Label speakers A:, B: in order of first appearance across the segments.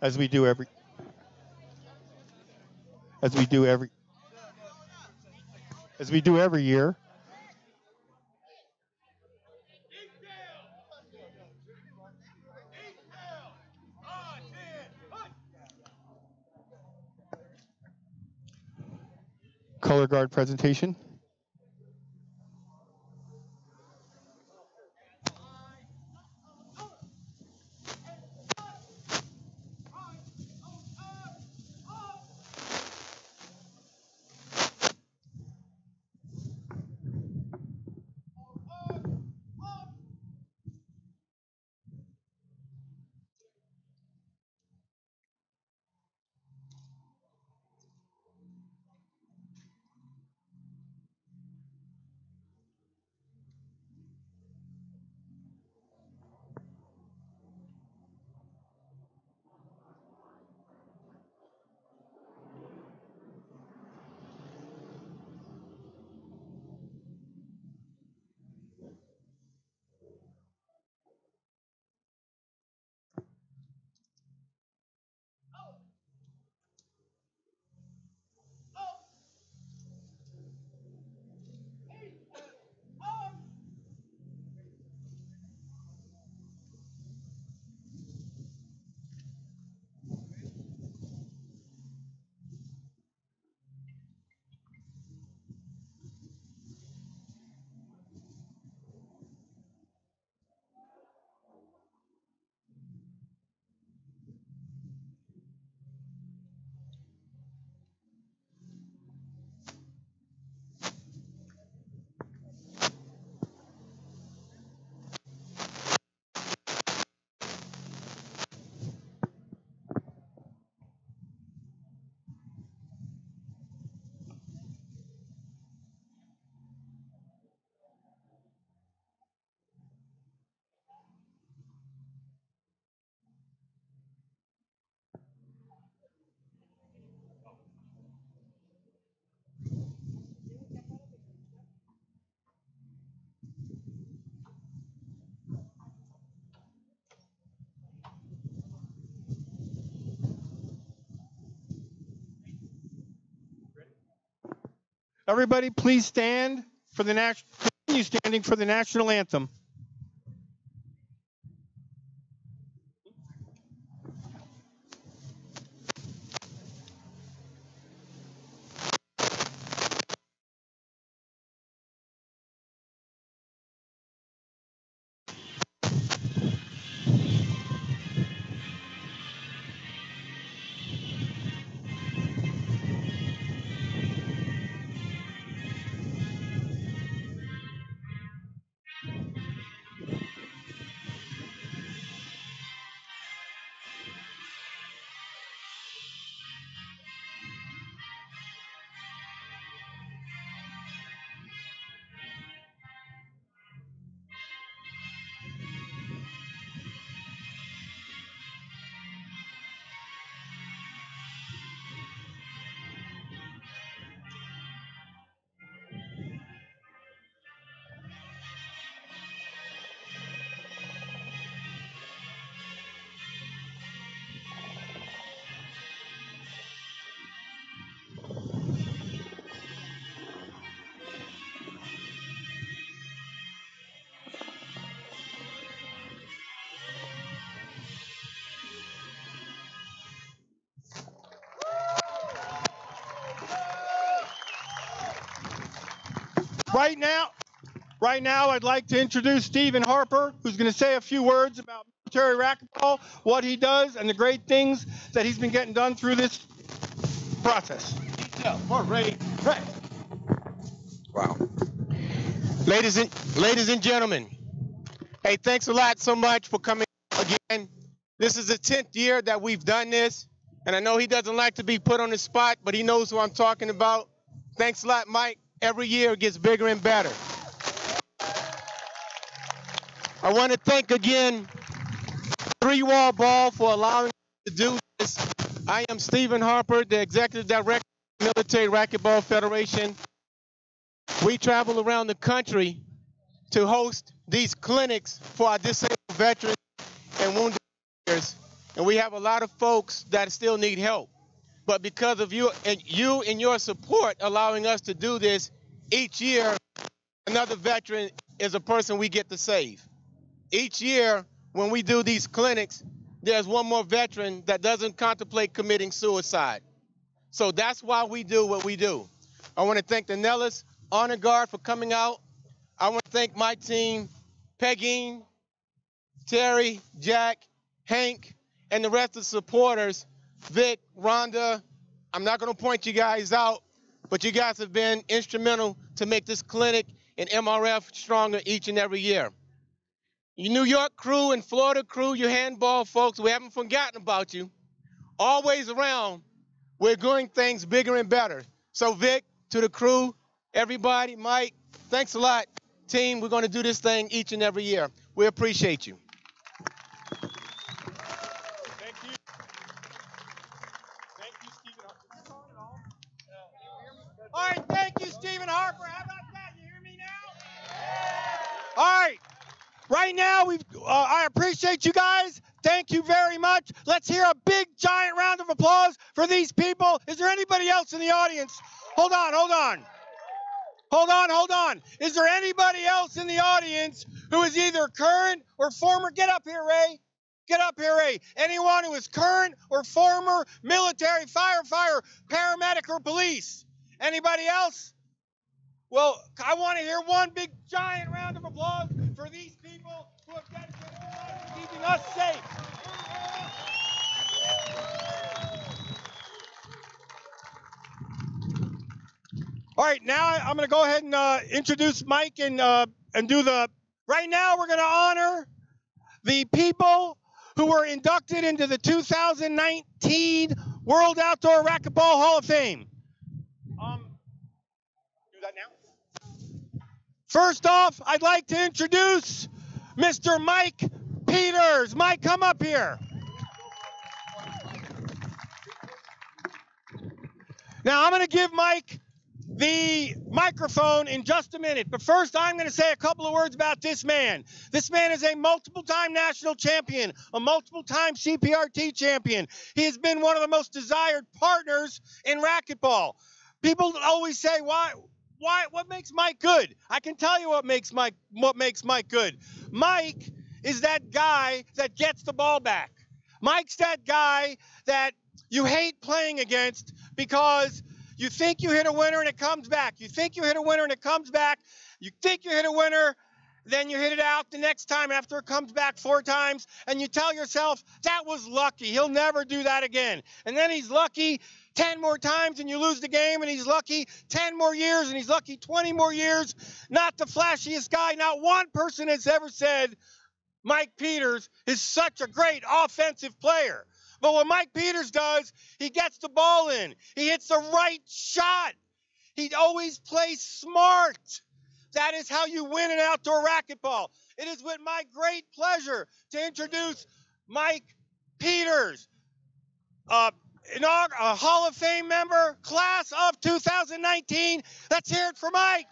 A: as we do every as we do every as we do every year. Color guard presentation. Everybody, please stand for the continue standing for the national anthem. Right now, I'd like to introduce Stephen Harper, who's going to say a few words about military racquetball, what he does, and the great things that he's been getting done through this process.
B: Wow. Ladies and gentlemen, hey, thanks a lot so much for coming again. This is the 10th year that we've done this, and I know he doesn't like to be put on the spot, but he knows who I'm talking about. Thanks a lot, Mike. Every year it gets bigger and better. I want to thank again 3WallBall for allowing me to do this. I am Stephen Harper, the Executive Director of the Military Racquetball Federation. We travel around the country to host these clinics for our disabled veterans and wounded warriors and we have a lot of folks that still need help. But because of you and your support allowing us to do this each year, another veteran is a person we get to save. Each year when we do these clinics, there's one more veteran that doesn't contemplate committing suicide. So that's why we do what we do. I want to thank the Nellis Honor Guard for coming out. I want to thank my team, Peggy, Terry, Jack, Hank, and the rest of the supporters, Vic, Rhonda. I'm not going to point you guys out, but you guys have been instrumental to make this clinic and MRF stronger each and every year. Your New York crew and Florida crew, your handball folks, we haven't forgotten about you. Always around, we're doing things bigger and better. So Vic, to the crew, everybody, Mike, thanks a lot. Team, we're going to do this thing each and every year. We appreciate you.
A: Thank you. Thank you, Stephen Harper. All right, thank you, Stephen Harper. How about that? You hear me now? All right. Right now, I appreciate you guys. Thank you very much. Let's hear a big, giant round of applause for these people. Is there anybody else in the audience? Hold on, hold on. Hold on, hold on. Is there anybody else in the audience who is either current or former? Get up here, Ray. Get up here, Ray. Anyone who is current or former military, firefighter, paramedic, or police? Anybody else? Well, I want to hear one big, giant round of applause for these people who have dedicated their lives to keeping us safe. All right, now I'm going to go ahead and introduce Mike and do the. Right now, we're going to honor the people who were inducted into the 2019 World Outdoor Racquetball Hall of Fame. Do that now. First off, I'd like to introduce Mr. Mike Peters. Mike, come up here. Now, I'm going to give Mike the microphone in just a minute. But first, I'm going to say a couple of words about this man. This man is a multiple-time national champion, a multiple-time CPRT champion. He has been one of the most desired partners in racquetball. People always say, what makes Mike good? I can tell you what makes Mike good. Mike is that guy that gets the ball back. Mike's that guy that you hate playing against because you think you hit a winner and it comes back. You think you hit a winner and it comes back. You think you hit a winner, then you hit it out the next time after it comes back 4 times, and you tell yourself, that was lucky. He'll never do that again. And then he's lucky 10 more times and you lose the game, and he's lucky 10 more years, and he's lucky 20 more years. Not the flashiest guy. Not one person has ever said Mike Peters is such a great offensive player. But what Mike Peters does, he gets the ball in. He hits the right shot. He always plays smart. That is how you win an outdoor racquetball. It is with my great pleasure to introduce Mike Peters, a Hall of Fame member, class of 2019. Let's hear it for Mike.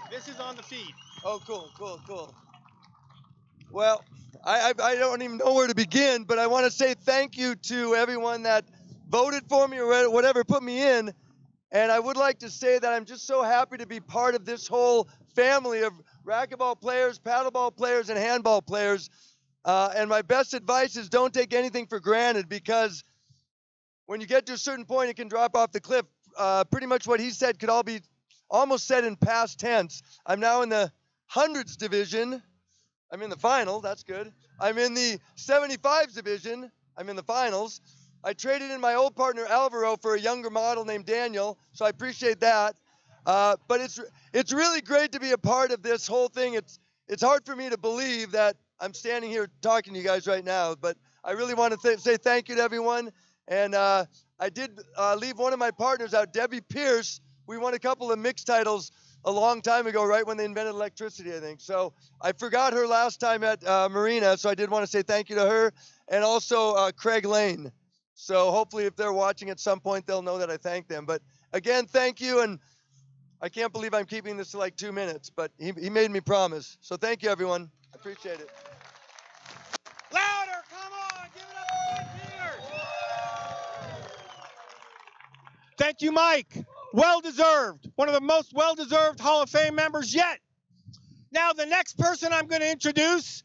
A: This is on the feed.
C: Oh, cool. Well, I don't even know where to begin, but I want to say thank you to everyone that voted for me or whatever, put me in. And I would like to say that I'm just so happy to be part of this whole family of racquetball players, paddleball players, and handball players. And my best advice is don't take anything for granted, because when you get to a certain point, it can drop off the cliff. Pretty much what he said could all be almost said in past tense. I'm now in the hundreds division. I'm in the final. That's good. I'm in the 75s division. I'm in the finals. I traded in my old partner Alvaro for a younger model named Daniel, so I appreciate that. But it's really great to be a part of this whole thing. It's hard for me to believe that I'm standing here talking to you guys right now, but I really want to say thank you to everyone. And I did leave one of my partners out, Debbie Pierce. We won a couple of mixed titles a long time ago, right when they invented electricity, I think. So I forgot her last time at Marina, so I did want to say thank you to her, and also Craig Lane. So hopefully if they're watching at some point, they'll know that I thank them. But again, thank you, and I can't believe I'm keeping this to like 2 minutes, but he made me promise. So thank you, everyone. I appreciate it.
A: Louder, come Thank you, Mike. Well-deserved. One of the most well-deserved Hall of Fame members yet. Now, the next person I'm going to introduce,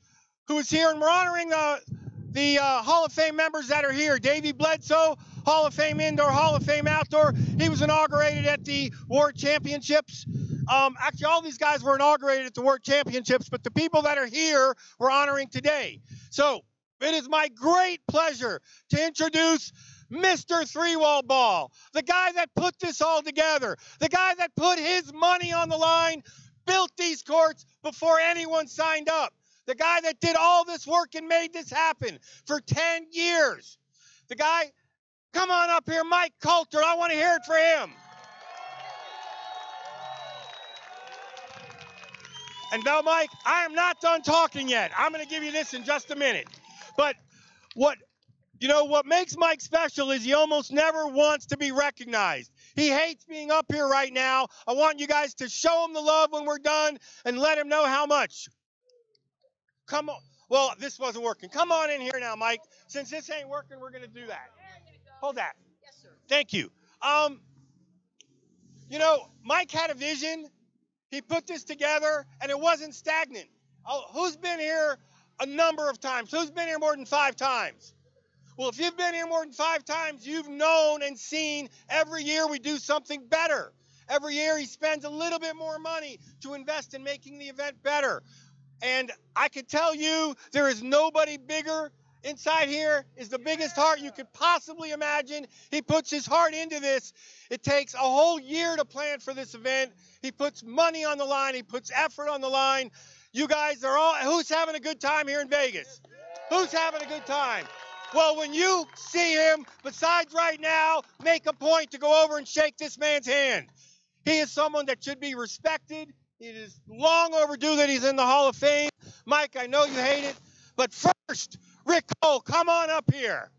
A: who is here, and we're honoring the Hall of Fame members that are here. Davey Bledsoe, Hall of Fame Indoor, Hall of Fame Outdoor. He was inaugurated at the World Championships. Actually, all these guys were inaugurated at the World Championships, but the people that are here we're honoring today. So it is my great pleasure to introduce Mr. 3WallBall, the guy that put this all together, the guy that put his money on the line, built these courts before anyone signed up, the guy that did all this work and made this happen for 10 years. The guy, come on up here, Mike Coulter. I want to hear it for him. And now, Mike, I am not done talking yet. I'm going to give you this in just a minute. But what makes Mike special is he almost never wants to be recognized. He hates being up here right now. I want you guys to show him the love when we're done and let him know how much. Come on. Well, this wasn't working. Come on in here now, Mike. Since this ain't working, we're going to do that. Hold that. Yes, sir. Thank you. Mike had a vision. He put this together, and it wasn't stagnant. Who's been here a number of times? Who's been here more than 5 times? Well, if you've been here more than 5 times, you've known and seen every year we do something better. Every year he spends a little bit more money to invest in making the event better. And I can tell you there is nobody bigger. Inside here is the biggest heart you could possibly imagine. He puts his heart into this. It takes a whole year to plan for this event. He puts money on the line. He puts effort on the line. You guys are all, who's having a good time here in Vegas? Who's having a good time? Well, when you see him, besides right now, make a point to go over and shake this man's hand. He is someone that should be respected. It is long overdue that he's in the Hall of Fame. Mike, I know you hate it, but first, Rick Cole, come on up here.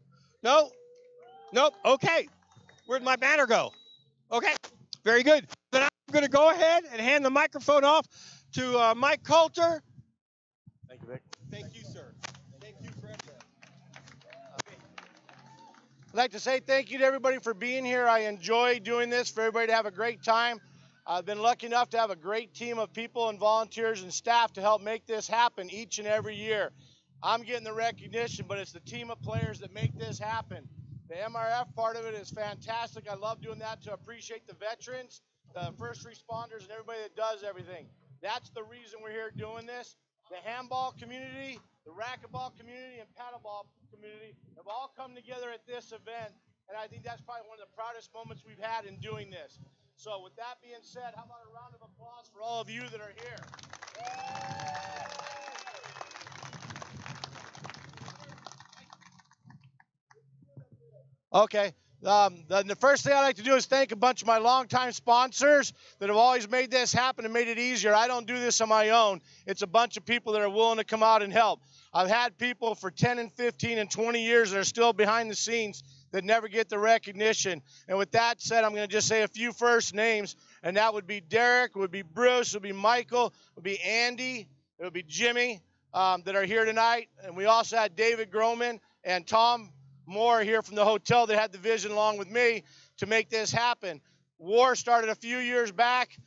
A: No? Nope. Okay. Where'd my banner go? Okay. Very good. Then I'm going to go ahead and hand the microphone off to Mike Coulter.
D: Thank you, Vic.
A: Thank you, sir. Thank you for everything.
D: I'd like to say thank you to everybody for being here. I enjoy doing this, for everybody to have a great time. I've been lucky enough to have a great team of people and volunteers and staff to help make this happen each and every year. I'm getting the recognition, but it's the team of players that make this happen. The MRF part of it is fantastic. I love doing that to appreciate the veterans, the first responders, and everybody that does everything. That's the reason we're here doing this. The handball community, the racquetball community, and paddleball community have all come together at this event, and I think that's probably one of the proudest moments we've had in doing this. So with that being said, how about a round of applause for all of you that are here? Okay. The first thing I'd like to do is thank a bunch of my longtime sponsors that have always made this happen and made it easier. I don't do this on my own. It's a bunch of people that are willing to come out and help. I've had people for 10 and 15 and 20 years that are still behind the scenes that never get the recognition. And with that said, I'm going to just say a few first names, and that would be Derek, it would be Bruce, it would be Michael, it would be Andy, it would be Jimmy that are here tonight. And we also had David Groman and Tom Moore here from the hotel that had the vision along with me to make this happen. War started a few years back.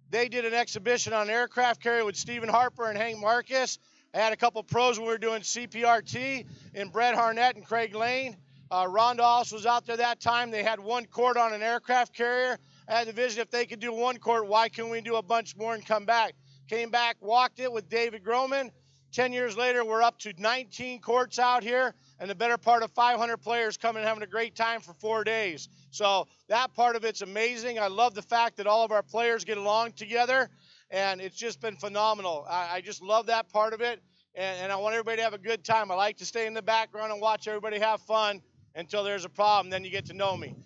D: They did an exhibition on aircraft carrier with Stephen Harper and Hank Marcus. I had a couple pros when we were doing CPRT in Brett Harnett and Craig Lane. Rhonda also was out there that time. They had 1 court on an aircraft carrier. I had the vision, if they could do 1 court, why couldn't we do a bunch more and come back? Came back, walked it with David Groman. 10 years later, we're up to 19 courts out here, and the better part of 500 players coming and having a great time for 4 days. So that part of it's amazing. I love the fact that all of our players get along together, and it's just been phenomenal. I just love that part of it, and I want everybody to have a good time. I like to stay in the background and watch everybody have fun until there's a problem. Then you get to know me.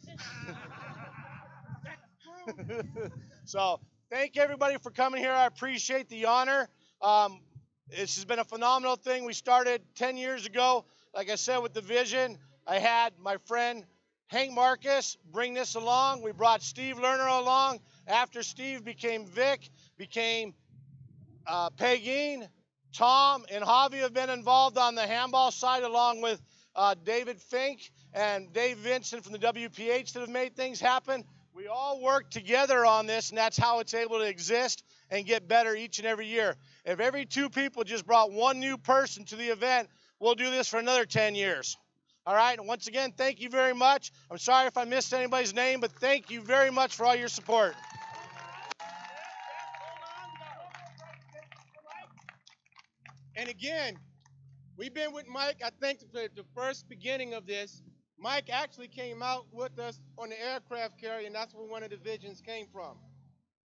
D: So thank everybody for coming here. I appreciate the honor. This has been a phenomenal thing. We started 10 years ago, like I said, with the vision. I had my friend Hank Marcus bring this along. We brought Steve Lerner along. After Steve became Vic, became Pegeen, Tom, and Javi have been involved on the handball side, along with David Fink and Dave Vincent from the WPH that have made things happen. We all work together on this, and that's how it's able to exist and get better each and every year. If every 2 people just brought 1 new person to the event, we'll do this for another 10 years. All right, and once again, thank you very much. I'm sorry if I missed anybody's name, but thank you very much for all your support.
B: And again, we've been with Mike, I think, the first beginning of this. Mike actually came out with us on the aircraft carrier, and that's where one of the visions came from.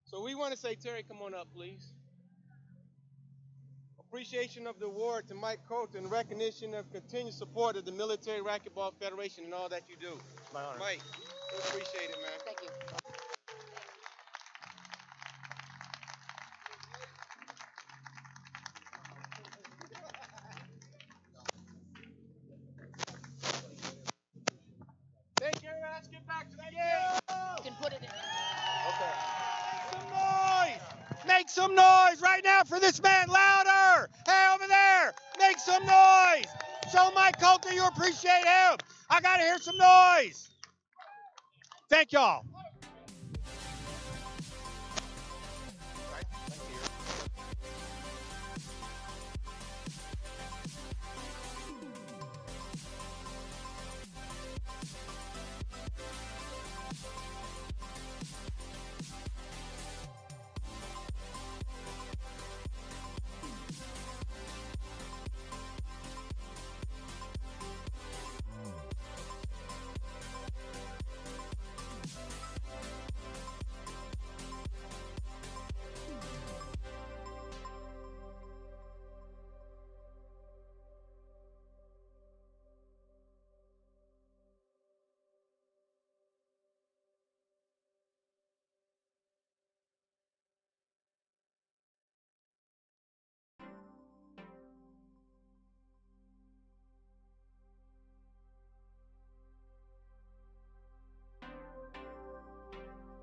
B: So we want to say, Terry, come on up, please. Appreciation of the award to Mike Colt and recognition of continued support of the Military Racquetball Federation and all that you do.
D: It's my honor.
B: Mike, we appreciate it, man.
E: Thank you.
B: Thank you, let's get back to the game.
E: You can put it in.
B: Okay.
A: Some noise! Make some noise right now for this man. Louder! Hey, over there! Make some noise! Show Mike Colt that you appreciate him. I gotta hear some noise. Thank y'all.